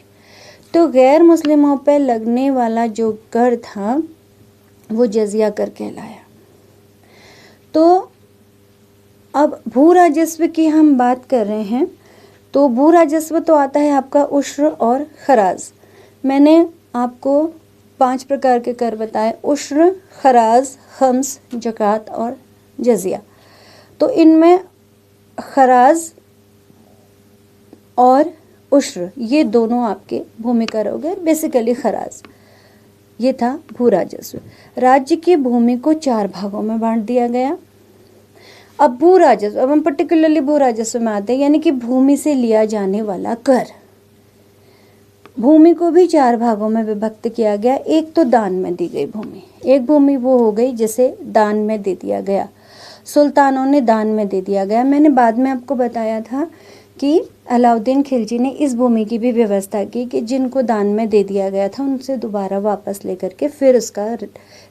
तो गैर मुस्लिमों पर लगने वाला जो कर था वो जजिया कर कहलाया। तो अब भू राजस्व की हम बात कर रहे हैं, तो भू राजस्व तो आता है आपका उश्र और खराज। मैंने आपको 5 प्रकार के कर बताए, उश्र, खराज, खम्स, जकात और जजिया। तो इनमें खराज और उश्र ये दोनों आपके भूमि कर हो गए। बेसिकली खराज ये था भू राजस्व। राज्य की भूमि को 4 भागों में बांट दिया गया। अब भू राजस्व, अब हम पर्टिकुलरली भू राजस्व में आते हैं, यानी कि भूमि से लिया जाने वाला कर। भूमि को भी 4 भागों में विभक्त किया गया। एक तो दान में दी गई भूमि, एक भूमि वो हो गई जिसे दान में दे दिया गया, सुल्तानों ने दान में दे दिया गया। मैंने बाद में आपको बताया था कि अलाउद्दीन खिलजी ने इस भूमि की भी व्यवस्था की कि जिनको दान में दे दिया गया था उनसे दोबारा वापस लेकर के फिर उसका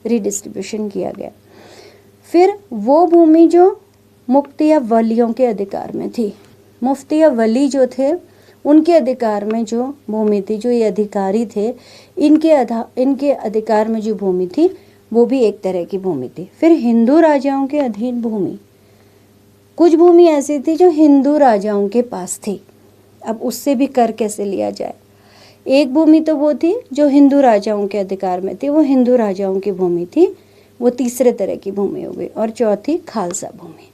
रीडिस्ट्रीब्यूशन किया गया। फिर वो भूमि जो मुफ्ती या वलियों के अधिकार में थी, मुफ्ती या वली जो थे उनके अधिकार में जो भूमि थी, जो ये अधिकारी थे, इनके अधिकार में जो भूमि थी वो भी एक तरह की भूमि थी। फिर हिंदू राजाओं के अधीन भूमि, कुछ भूमि ऐसी थी जो हिंदू राजाओं के पास थी। अब उससे भी कर कैसे लिया जाए? एक भूमि तो वो थी जो हिंदू राजाओं के अधिकार में थी, वो हिंदू राजाओं की भूमि थी, वो तीसरे तरह की भूमि हो गई। और चौथी खालसा भूमि।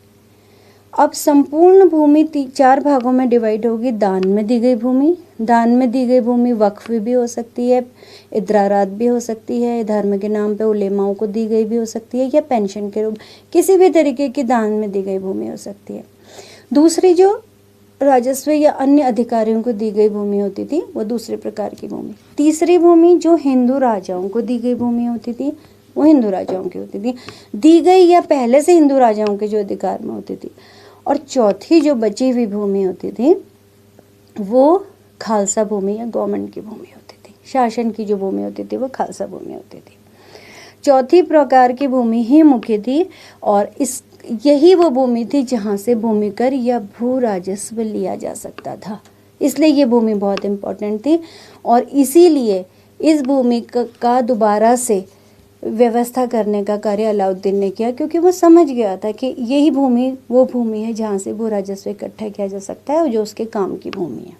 अब संपूर्ण भूमि 4 भागों में डिवाइड होगी। दान में दी गई भूमि, दान में दी गई भूमि वक्फ भी हो सकती है, इदरारात भी हो सकती है, धर्म के नाम पे उलेमाओं को दी गई भी हो सकती है, या पेंशन के रूप किसी भी तरीके की दान में दी गई भूमि हो सकती है। दूसरी जो राजस्व या अन्य अधिकारियों को दी गई भूमि होती थी वो दूसरे प्रकार की भूमि। तीसरी भूमि जो हिंदू राजाओं को दी गई भूमि होती थी वो हिंदू राजाओं की होती थी, दी गई या पहले से हिंदू राजाओं के जो अधिकार में होती थी। और चौथी जो बची हुई भूमि होती थी वो खालसा भूमि या गवर्नमेंट की भूमि होती थी, शासन की जो भूमि होती थी वो खालसा भूमि होती थी। चौथी प्रकार की भूमि ही मुख्य थी और यही वो भूमि थी जहाँ से भूमि कर या भू राजस्व लिया जा सकता था। इसलिए ये भूमि बहुत इम्पोर्टेंट थी और इसीलिए इस भूमि का दोबारा से व्यवस्था करने का कार्य अलाउद्दीन ने किया, क्योंकि वो समझ गया था कि यही भूमि वो भूमि है जहाँ से भू राजस्व इकट्ठा किया जा सकता है और जो उसके काम की भूमि है।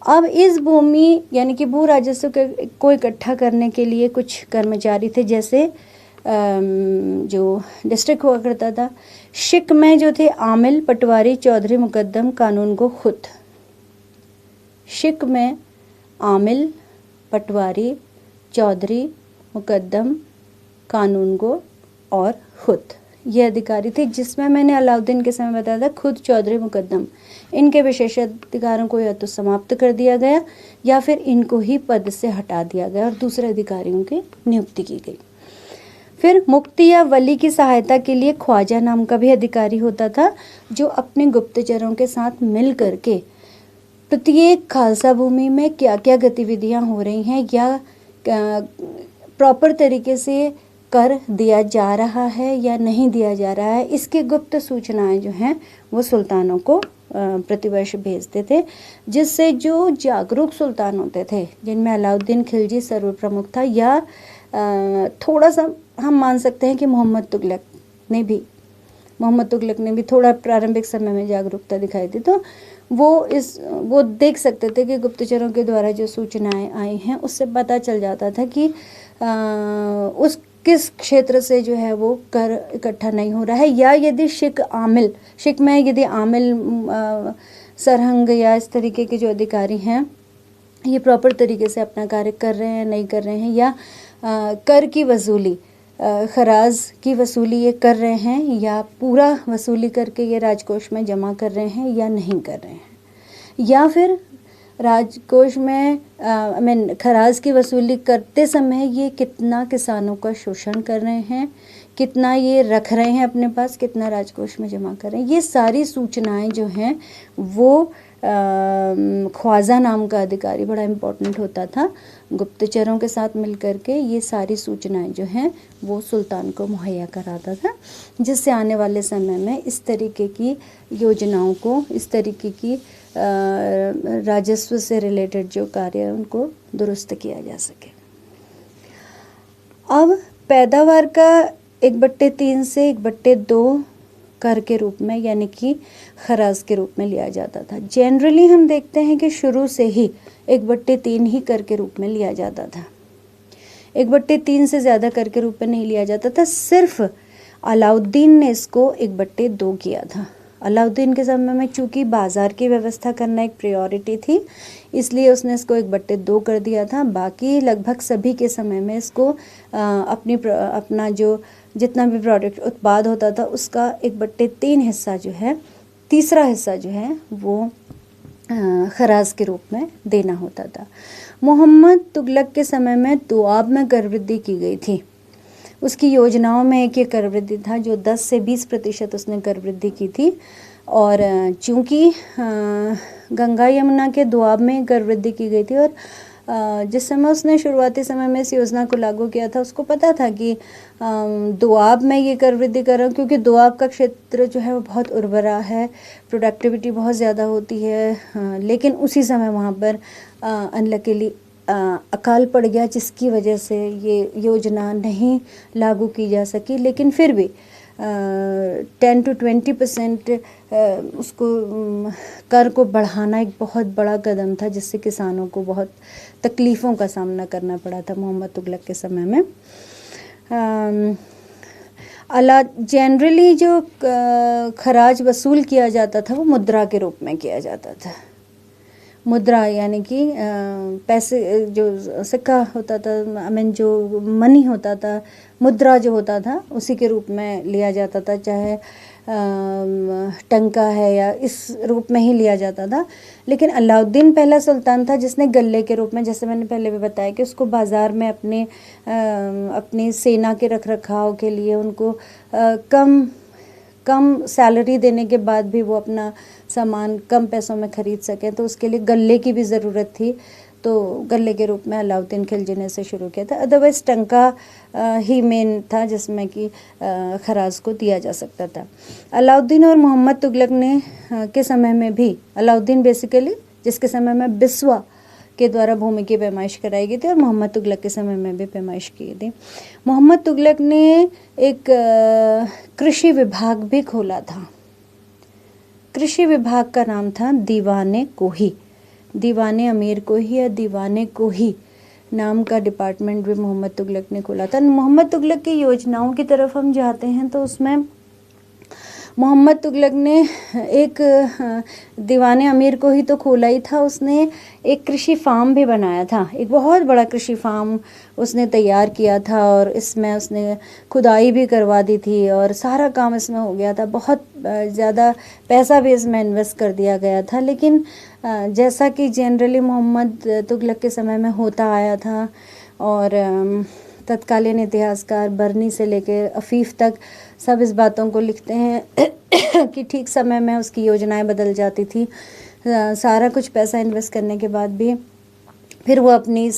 अब इस भूमि यानी कि भू राजस्व को इकट्ठा करने के लिए कुछ कर्मचारी थे, जैसे जो डिस्ट्रिक्ट हुआ करता था। शिक में जो थे आमिल, पटवारी, चौधरी, मुकद्दम, कानून गो, खुद। शिक में आमिल, पटवारी, चौधरी, मुकद्दम, कानून गो और खुद ये अधिकारी थे, जिसमें मैंने अलाउद्दीन के समय बताया था खुद, चौधरी, मुकद्दम इनके विशेषाधिकारों को या तो समाप्त कर दिया गया या फिर इनको ही पद से हटा दिया गया और दूसरे अधिकारियों की नियुक्ति की गई। फिर मुफ्ती या वली की सहायता के लिए ख्वाजा नाम का भी अधिकारी होता था, जो अपने गुप्तचरों के साथ मिल करके प्रत्येक खालसा भूमि में क्या क्या गतिविधियां हो रही हैं या प्रॉपर तरीके से कर दिया जा रहा है या नहीं दिया जा रहा है, इसकी गुप्त सूचनाएं जो हैं वो सुल्तानों को प्रतिवर्ष भेजते थे, जिससे जो जागरूक सुल्तान होते थे, जिनमें अलाउद्दीन खिलजी सर्वप्रमुख था, या थोड़ा सा हम मान सकते हैं कि मोहम्मद तुगलक ने भी थोड़ा प्रारंभिक समय में जागरूकता दिखाई थी, तो वो देख सकते थे कि गुप्तचरों के द्वारा जो सूचनाएं आई हैं उससे पता चल जाता था कि उस किस क्षेत्र से जो है वो कर इकट्ठा नहीं हो रहा है, या यदि शिक में यदि आमिल सरहंग या इस तरीके के जो अधिकारी हैं ये प्रॉपर तरीके से अपना कार्य कर रहे हैं नहीं कर रहे हैं, या कर की वसूली, खराज की वसूली ये कर रहे हैं या पूरा वसूली करके ये राजकोष में जमा कर रहे हैं या नहीं कर रहे हैं, या फिर राजकोष में खराज की वसूली करते समय ये कितना किसानों का शोषण कर रहे हैं, कितना ये रख रहे हैं अपने पास, कितना राजकोष में जमा कर रहे हैं। ये सारी सूचनाएं जो हैं वो ख्वाजा नाम का अधिकारी बड़ा इम्पोर्टेंट होता था। गुप्तचरों के साथ मिलकर के ये सारी सूचनाएं जो हैं वो सुल्तान को मुहैया कराता था, जिससे आने वाले समय में इस तरीके की योजनाओं को, इस तरीके की राजस्व से रिलेटेड जो कार्य है उनको दुरुस्त किया जा सके। अब पैदावार का 1/3 से 1/2 कर के रूप में, यानी कि खराज के रूप में लिया जाता था। जनरली हम देखते हैं कि शुरू से ही 1/3 ही कर के रूप में लिया जाता था, 1/3 से ज़्यादा कर के रूप में नहीं लिया जाता था। सिर्फ अलाउद्दीन ने इसको 1/2 किया था। अलाउद्दीन के समय में चूँकि बाज़ार की व्यवस्था करना एक प्रायोरिटी थी, इसलिए उसने इसको 1/2 कर दिया था। बाकी लगभग सभी के समय में इसको अपना जो जितना भी प्रोडक्ट उत्पाद होता था उसका 1/3 हिस्सा जो है, तीसरा हिस्सा जो है वो खराज के रूप में देना होता था। मोहम्मद तुगलक के समय में दुआब में कर वृद्धि की गई थी। उसकी योजनाओं में एक ये कर वृद्धि था जो 10 से 20% उसने कर वृद्धि की थी। और चूँकि गंगा यमुना के दुआब में कर वृद्धि की गई थी, और जिस समय उसने शुरुआती समय में इस योजना को लागू किया था उसको पता था कि दुआब में ये कर वृद्धि कर रहा हूँ, क्योंकि दुआब का क्षेत्र जो है वो बहुत उर्वरा है, प्रोडक्टिविटी बहुत ज़्यादा होती है। लेकिन उसी समय वहाँ पर अनलकीली अकाल पड़ गया, जिसकी वजह से ये योजना नहीं लागू की जा सकी। लेकिन फिर भी 10 to 20% उसको कर को बढ़ाना एक बहुत बड़ा कदम था, जिससे किसानों को बहुत तकलीफ़ों का सामना करना पड़ा था मोहम्मद तुगलक के समय में। जनरली जो खराज वसूल किया जाता था वो मुद्रा के रूप में किया जाता था। मुद्रा यानी कि पैसे, जो सिक्का होता था, जो मनी होता था, मुद्रा जो होता था उसी के रूप में लिया जाता था, चाहे टंका है या इस रूप में ही लिया जाता था। लेकिन अलाउद्दीन पहला सुल्तान था जिसने गल्ले के रूप में, जैसे मैंने पहले भी बताया कि उसको बाज़ार में अपनी सेना के रखरखाव के लिए उनको कम सैलरी देने के बाद भी वो अपना सामान कम पैसों में ख़रीद सकें, तो उसके लिए गल्ले की भी ज़रूरत थी। तो गल्ले के रूप में अलाउद्दीन खिलजी ने इसे शुरू किया था। अदरवाइज़ टंका ही मेन था जिसमें कि खराज को दिया जा सकता था। अलाउद्दीन और मोहम्मद तुगलक ने के समय में भी, अलाउद्दीन बेसिकली जिसके समय में बिस्वा के द्वारा भूमि की पैमाइश कराई गई थी, और मोहम्मद तुगलक के समय में भी पैमाइश की थी। मोहम्मद तुगलक ने एक कृषि विभाग भी खोला था। कृषि विभाग का नाम था दीवाने कोही, दीवाने अमीर कोही या दीवाने कोही नाम का डिपार्टमेंट भी मोहम्मद तुगलक ने खोला था। मोहम्मद तुगलक की योजनाओं की तरफ हम जाते हैं तो उसमें मोहम्मद तुगलक ने एक दीवाने अमीर को ही तो खोला ही था, उसने एक कृषि फार्म भी बनाया था। एक बहुत बड़ा कृषि फार्म उसने तैयार किया था, और इसमें उसने खुदाई भी करवा दी थी और सारा काम इसमें हो गया था। बहुत ज़्यादा पैसा भी इसमें इन्वेस्ट कर दिया गया था। लेकिन जैसा कि जनरली मोहम्मद तुगलक के समय में होता आया था, और तत्कालीन इतिहासकार बर्नी से लेकर अफीफ तक सब इस बातों को लिखते हैं कि ठीक समय में उसकी योजनाएं बदल जाती थी। सारा कुछ पैसा इन्वेस्ट करने के बाद भी फिर वो अपनी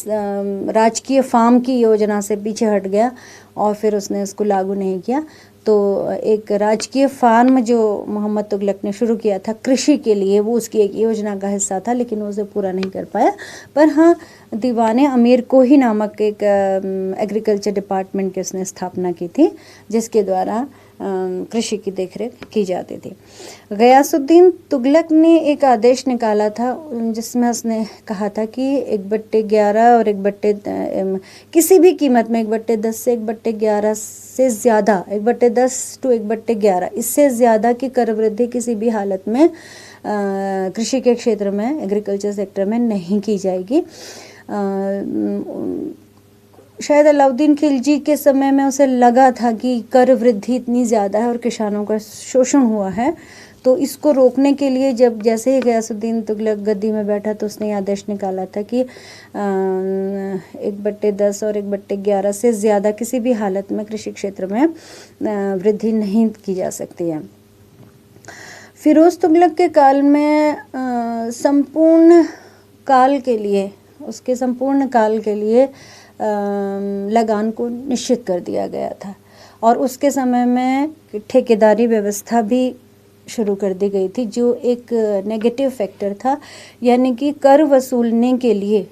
राजकीय फार्म की योजना से पीछे हट गया और फिर उसने उसको लागू नहीं किया। तो एक राजकीय फार्म जो मोहम्मद तुगलक ने शुरू किया था कृषि के लिए, वो उसकी एक योजना का हिस्सा था, लेकिन वो उसे पूरा नहीं कर पाया। पर हाँ, दीवाने अमीर कोही नामक एक एग्रीकल्चर डिपार्टमेंट की उसने स्थापना की थी, जिसके द्वारा कृषि की देखरेख की जाती थी। गयासुद्दीन तुगलक ने एक आदेश निकाला था जिसमें उसने कहा था कि 1/11 और 1/10 किसी भी कीमत में 1/10 से 1/11 से ज़्यादा, 1/10 to 1/11 इससे ज़्यादा की कर वृद्धि किसी भी हालत में कृषि के क्षेत्र में, एग्रीकल्चर सेक्टर में नहीं की जाएगी। शायद अलाउद्दीन खिलजी के समय में उसे लगा था कि कर वृद्धि इतनी ज़्यादा है और किसानों का शोषण हुआ है, तो इसको रोकने के लिए जब जैसे ही गयासुद्दीन तुगलक गद्दी में बैठा तो उसने आदेश निकाला था कि 1/10 और 1/11 से ज़्यादा किसी भी हालत में कृषि क्षेत्र में वृद्धि नहीं की जा सकती है। फिरोज़ तुगलक के काल में संपूर्ण काल के लिए, उसके संपूर्ण काल के लिए लगान को निश्चित कर दिया गया था और उसके समय में ठेकेदारी व्यवस्था भी शुरू कर दी गई थी, जो एक नेगेटिव फैक्टर था, यानी कि कर वसूलने के लिए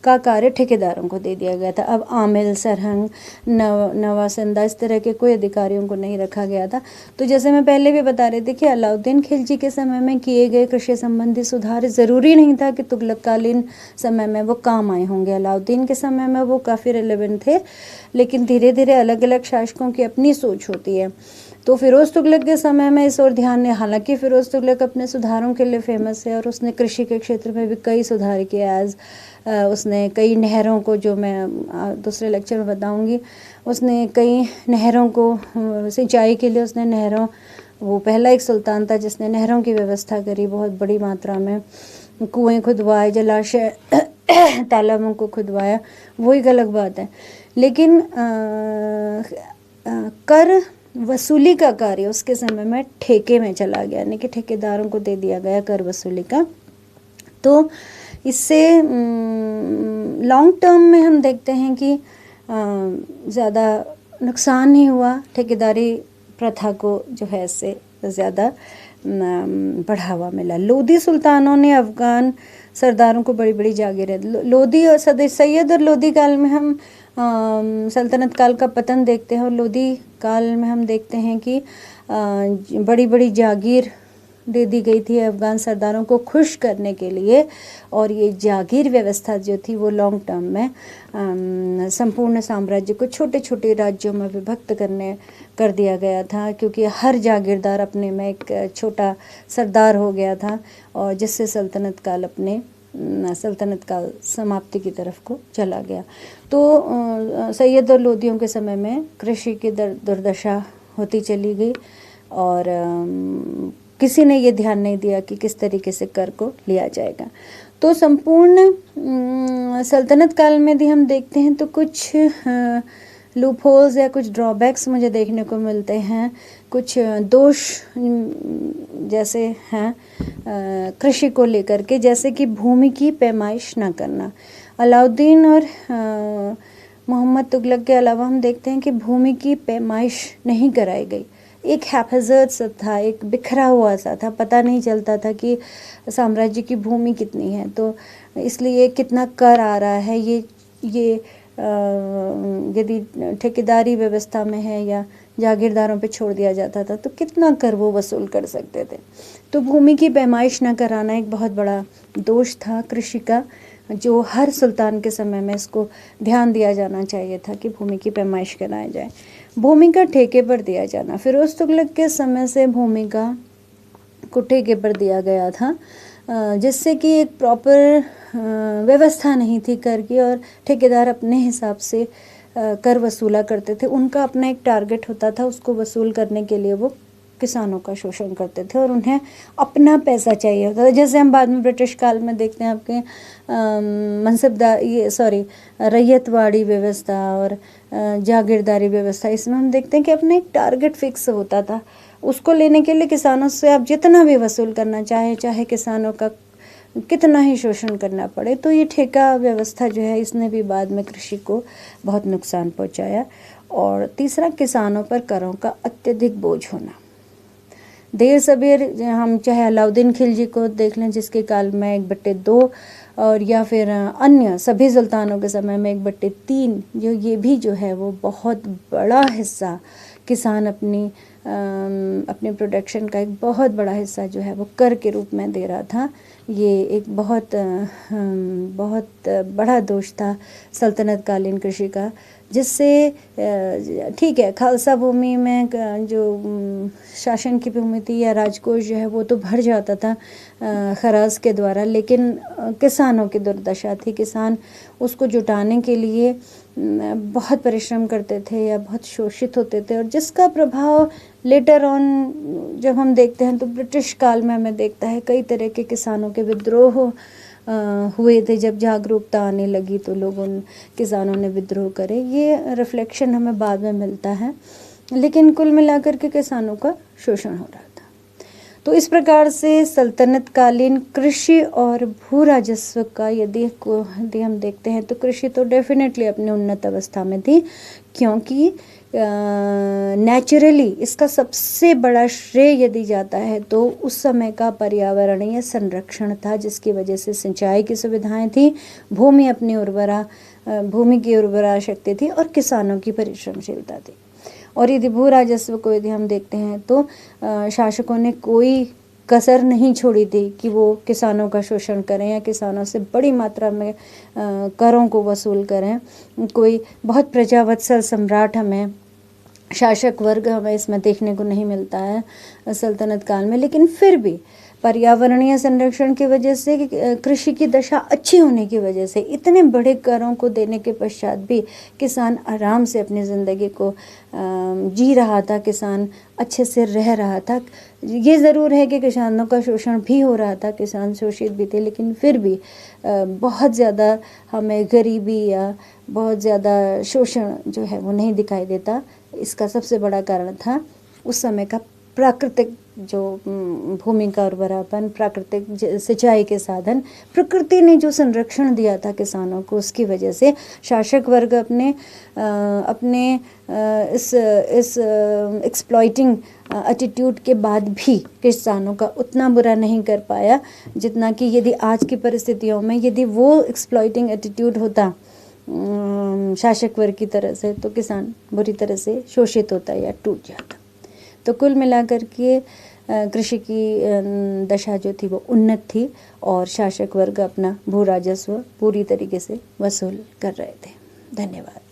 का कार्य ठेकेदारों को दे दिया गया था। अब आमिल, सरहंग, नवासिंदा इस तरह के कोई अधिकारियों को नहीं रखा गया था। तो जैसे मैं पहले भी बता रही थी कि अलाउद्दीन खिलजी के समय में किए गए कृषि संबंधी सुधार ज़रूरी नहीं था कि तुगलकालीन समय में वो काम आए होंगे। अलाउद्दीन के समय में वो काफ़ी रिलेवेंट थे, लेकिन धीरे धीरे अलग अलग शासकों की अपनी सोच होती है। तो फिरोज़ तुगलक के समय में इस ओर ध्यान ने, हालांकि फिरोज़ तुगलक अपने सुधारों के लिए फेमस है और उसने कृषि के क्षेत्र में भी कई सुधार किए। एज उसने कई नहरों को, जो मैं दूसरे लेक्चर में बताऊंगी, उसने कई नहरों को सिंचाई के लिए उसने नहरों, वो पहला एक सुल्तान था जिसने नहरों की व्यवस्था करी बहुत बड़ी मात्रा में, कुएं खुदवाए, जलाशय तालाबों को खुदवाया, वो एक अलग बात है। लेकिन कर वसूली का कार्य उसके समय में ठेके में चला गया, यानी कि ठेकेदारों को दे दिया गया कर वसूली का। तो इससे लॉन्ग टर्म में हम देखते हैं कि ज़्यादा नुकसान नहीं हुआ, ठेकेदारी प्रथा को जो है इससे ज़्यादा बढ़ावा मिला। लोधी सुल्तानों ने अफ़गान सरदारों को बड़ी बड़ी जागीरें, लोधी और सैयद और लोधी काल में हम सल्तनत काल का पतन देखते हैं और लोधी काल में हम देखते हैं कि बड़ी बड़ी जागीर दे दी गई थी अफ़गान सरदारों को खुश करने के लिए, और ये जागीर व्यवस्था जो थी वो लॉन्ग टर्म में संपूर्ण साम्राज्य को छोटे छोटे राज्यों में विभक्त कर दिया गया था, क्योंकि हर जागीरदार अपने में एक छोटा सरदार हो गया था, और जिससे सल्तनत काल समाप्ति की तरफ को चला गया। तो सैयद और लोधियों के समय में कृषि की दुर्दशा होती चली गई और किसी ने ये ध्यान नहीं दिया कि किस तरीके से कर को लिया जाएगा। तो संपूर्ण सल्तनत काल में भी हम देखते हैं तो कुछ लूप होल्स या कुछ ड्रॉबैक्स मुझे देखने को मिलते हैं, कुछ दोष जैसे हैं कृषि को लेकर के, जैसे कि भूमि की पैमाइश न करना। अलाउद्दीन और मोहम्मद तुगलक के अलावा हम देखते हैं कि भूमि की पैमाइश नहीं कराई गई। एक हैफेजर्ड सा था, एक बिखरा हुआ सा था, पता नहीं चलता था कि साम्राज्य की भूमि कितनी है, तो इसलिए कितना कर आ रहा है, ये यदि ठेकेदारी व्यवस्था में है या जागीरदारों पे छोड़ दिया जाता था तो कितना कर वो वसूल कर सकते थे। तो भूमि की पैमाइश न कराना एक बहुत बड़ा दोष था कृषि का, जो हर सुल्तान के समय में इसको ध्यान दिया जाना चाहिए था कि भूमि की पैमाइश कराया जाए। भूमि का ठेके पर दिया जाना, फिरोज़ तुगलक के समय से भूमि को ठेके पर दिया गया था, जिससे कि एक प्रॉपर व्यवस्था नहीं थी कर की, और ठेकेदार अपने हिसाब से कर वसूला करते थे। उनका अपना एक टारगेट होता था, उसको वसूल करने के लिए वो किसानों का शोषण करते थे और उन्हें अपना पैसा चाहिए होता था। जैसे हम बाद में ब्रिटिश काल में देखते हैं आपके रैयतवाड़ी व्यवस्था और जागीरदारी व्यवस्था, इसमें हम देखते हैं कि अपना एक टारगेट फिक्स होता था, उसको लेने के लिए किसानों से आप जितना भी वसूल करना चाहे किसानों का कितना ही शोषण करना पड़े। तो ये ठेका व्यवस्था जो है इसने भी बाद में कृषि को बहुत नुकसान पहुंचाया। और तीसरा, किसानों पर करों का अत्यधिक बोझ होना। देर सबेर हम चाहे अलाउद्दीन खिलजी को देख लें, जिसके काल में 1/2 और या फिर अन्य सभी सुल्तानों के समय में 1/3, जो ये भी जो है वो बहुत बड़ा हिस्सा किसान अपनी प्रोडक्शन का एक बहुत बड़ा हिस्सा जो है वो कर के रूप में दे रहा था। ये एक बहुत बड़ा दोष था सल्तनत कालीन कृषि का, जिससे ठीक है खालसा भूमि में जो शासन की भूमि थी या राजकोष जो है वो तो भर जाता था खराज के द्वारा, लेकिन किसानों की दुर्दशा थी। किसान उसको जुटाने के लिए बहुत परिश्रम करते थे या बहुत शोषित होते थे, और जिसका प्रभाव लेटर ऑन जब हम देखते हैं तो ब्रिटिश काल में हमें देखता है कई तरह के किसानों के विद्रोह हुए थे। जब जागरूकता आने लगी तो उन किसानों ने विद्रोह करे, ये रिफ्लेक्शन हमें बाद में मिलता है, लेकिन कुल मिलाकर के किसानों का शोषण हो रहा था। तो इस प्रकार से सल्तनत कालीन कृषि और भू राजस्व का यदि हम देखते हैं तो कृषि तो डेफिनेटली अपनी उन्नत अवस्था में थी, क्योंकि नेचुरली इसका सबसे बड़ा श्रेय यदि जाता है तो उस समय का पर्यावरणीय संरक्षण था, जिसकी वजह से सिंचाई की सुविधाएं थी, भूमि की उर्वरा शक्ति थी और किसानों की परिश्रमशीलता थी। और यदि भू राजस्व को यदि हम देखते हैं तो शासकों ने कोई कसर नहीं छोड़ी थी कि वो किसानों का शोषण करें या किसानों से बड़ी मात्रा में करों को वसूल करें। कोई बहुत प्रजावत्सल सम्राट हमें, शासक वर्ग हमें इसमें देखने को नहीं मिलता है सल्तनत काल में। लेकिन फिर भी पर्यावरणीय संरक्षण की वजह से, कृषि की दशा अच्छी होने की वजह से, इतने बड़े करों को देने के पश्चात भी किसान आराम से अपनी ज़िंदगी को जी रहा था, किसान अच्छे से रह रहा था। ये ज़रूर है कि किसानों का शोषण भी हो रहा था, किसान शोषित भी थे, लेकिन फिर भी बहुत ज़्यादा हमें गरीबी या बहुत ज़्यादा शोषण जो है वो नहीं दिखाई देता। इसका सबसे बड़ा कारण था उस समय का प्राकृतिक जो भूमि का उर्वरापन, प्राकृतिक सिंचाई के साधन, प्रकृति ने जो संरक्षण दिया था किसानों को, उसकी वजह से शासक वर्ग अपने इस एक्सप्लॉइटिंग एटीट्यूड के बाद भी किसानों का उतना बुरा नहीं कर पाया जितना कि यदि आज की परिस्थितियों में यदि वो एक्सप्लॉइटिंग एटीट्यूड होता शासक वर्ग की तरह से, तो किसान बुरी तरह से शोषित होता या टूट जाता। तो कुल मिलाकर के कृषि की दशा जो थी वो उन्नत थी और शासक वर्ग अपना भू राजस्व पूरी तरीके से वसूल कर रहे थे। धन्यवाद।